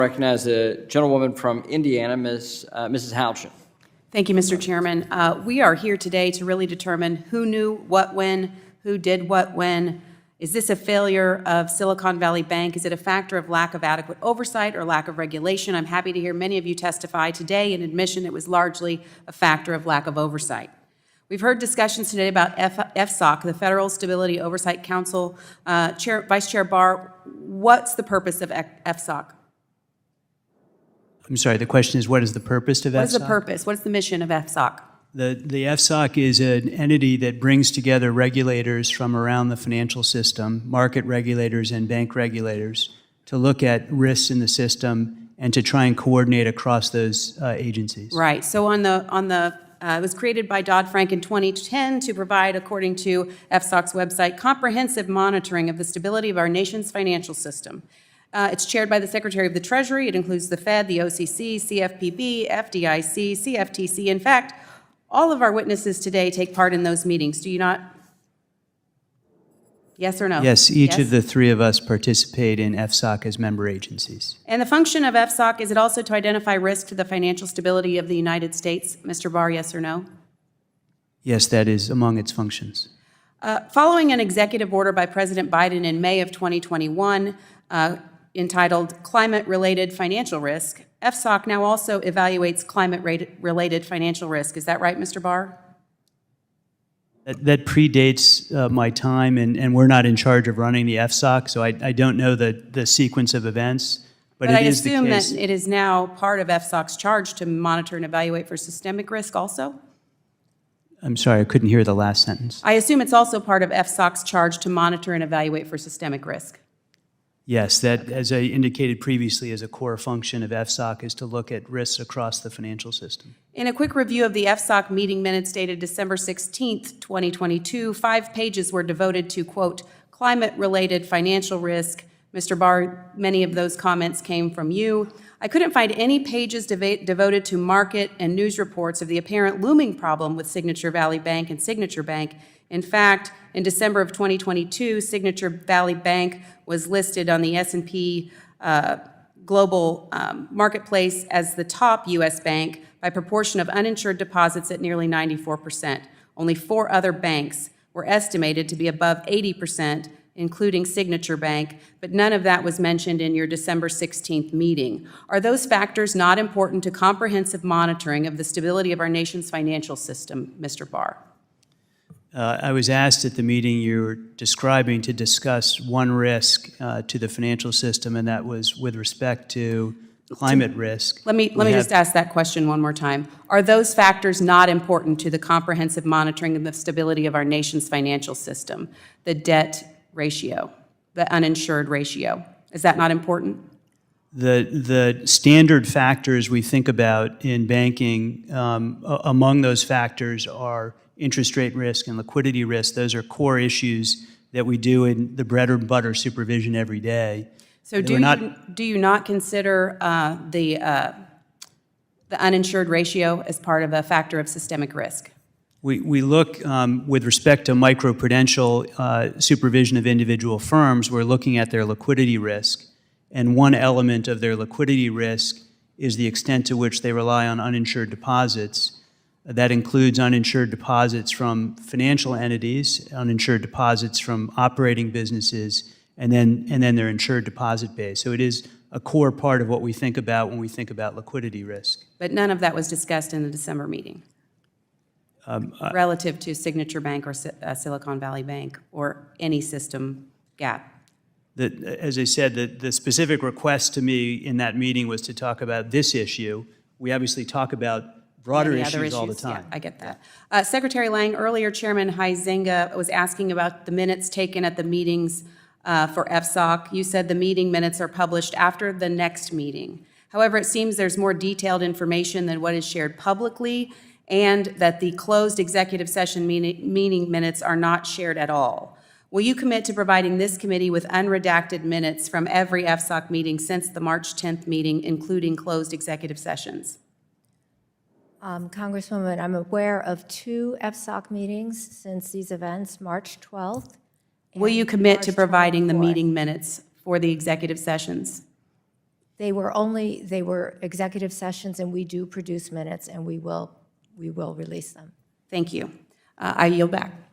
Recognize the gentlewoman from Indiana, Mrs. Houchin. Thank you, Mr. Chairman. We are here today to really determine who knew what when, who did what when. Is this a failure of Silicon Valley Bank? Is it a factor of lack of adequate oversight or lack of regulation? I'm happy to hear many of you testify today in admission it was largely a factor of lack of oversight. We've heard discussions today about FSOC, the Federal Stability Oversight Council. Vice Chair Barr, what's the purpose of FSOC? I'm sorry, the question is, what is the purpose of FSOC? What is the purpose? What is the mission of FSOC? The FSOC is an entity that brings together regulators from around the financial system, market regulators and bank regulators, to look at risks in the system and to try and coordinate across those agencies. Right. So it was created by Dodd-Frank in 2010 to provide, according to FSOC's website, comprehensive monitoring of the stability of our nation's financial system. It's chaired by the Secretary of the Treasury. It includes the Fed, the OCC, CFPB, FDIC, CFTC. In fact, all of our witnesses today take part in those meetings. Do you not? Yes or no? Yes, each of the three of us participate in FSOC as member agencies. And the function of FSOC, is it also to identify risk to the financial stability of the United States? Mr. Barr, yes or no? Yes, that is among its functions. Following an executive order by President Biden in May of 2021, entitled Climate-Related Financial Risk, FSOC now also evaluates climate-related financial risk. Is that right, Mr. Barr? That predates my time, and we're not in charge of running the FSOC, so I don't know the sequence of events, but it is the case. But I assume that it is now part of FSOC's charge to monitor and evaluate for systemic risk also? I'm sorry, I couldn't hear the last sentence. I assume it's also part of FSOC's charge to monitor and evaluate for systemic risk. Yes, that, as I indicated previously, is a core function of FSOC, is to look at risks across the financial system. In a quick review of the FSOC meeting minutes dated December 16th, 2022, 5 pages were devoted to, quote, climate-related financial risk. Mr. Barr, many of those comments came from you. I couldn't find any pages devoted to market and news reports of the apparent looming problem with Signature Valley Bank and Signature Bank. In fact, in December of 2022, Signature Valley Bank was listed on the S&P Global Marketplace as the top U.S. bank by proportion of uninsured deposits at nearly 94%. Only 4 other banks were estimated to be above 80%, including Signature Bank, but none of that was mentioned in your December 16th meeting. Are those factors not important to comprehensive monitoring of the stability of our nation's financial system, Mr. Barr? I was asked at the meeting you were describing to discuss one risk to the financial system, and that was with respect to climate risk. Let me just ask that question one more time. Are those factors not important to the comprehensive monitoring of the stability of our nation's financial system? The debt ratio, the uninsured ratio, is that not important? The standard factors we think about in banking, among those factors are interest rate risk and liquidity risk. Those are core issues that we do in the bread and butter supervision every day. So do you not consider the uninsured ratio as part of a factor of systemic risk? We look, with respect to microprudential supervision of individual firms, we're looking at their liquidity risk. And one element of their liquidity risk is the extent to which they rely on uninsured deposits. That includes uninsured deposits from financial entities, uninsured deposits from operating businesses, and then their insured deposit base. So it is a core part of what we think about when we think about liquidity risk. But none of that was discussed in the December meeting relative to Signature Bank or Silicon Valley Bank or any system gap. As I said, the specific request to me in that meeting was to talk about this issue. We obviously talk about broader issues all the time. Yeah, I get that. Secretary Lang, earlier Chairman Huizenga was asking about the minutes taken at the meetings for FSOC. You said the meeting minutes are published after the next meeting. However, it seems there's more detailed information than what is shared publicly, and that the closed executive session meeting minutes are not shared at all. Will you commit to providing this committee with unredacted minutes from every FSOC meeting since the March 10th meeting, including closed executive sessions? Congresswoman, I'm aware of 2 FSOC meetings since these events, March 12th. Will you commit to providing the meeting minutes for the executive sessions? They were executive sessions, and we do produce minutes, and we will release them. Thank you. I yield back.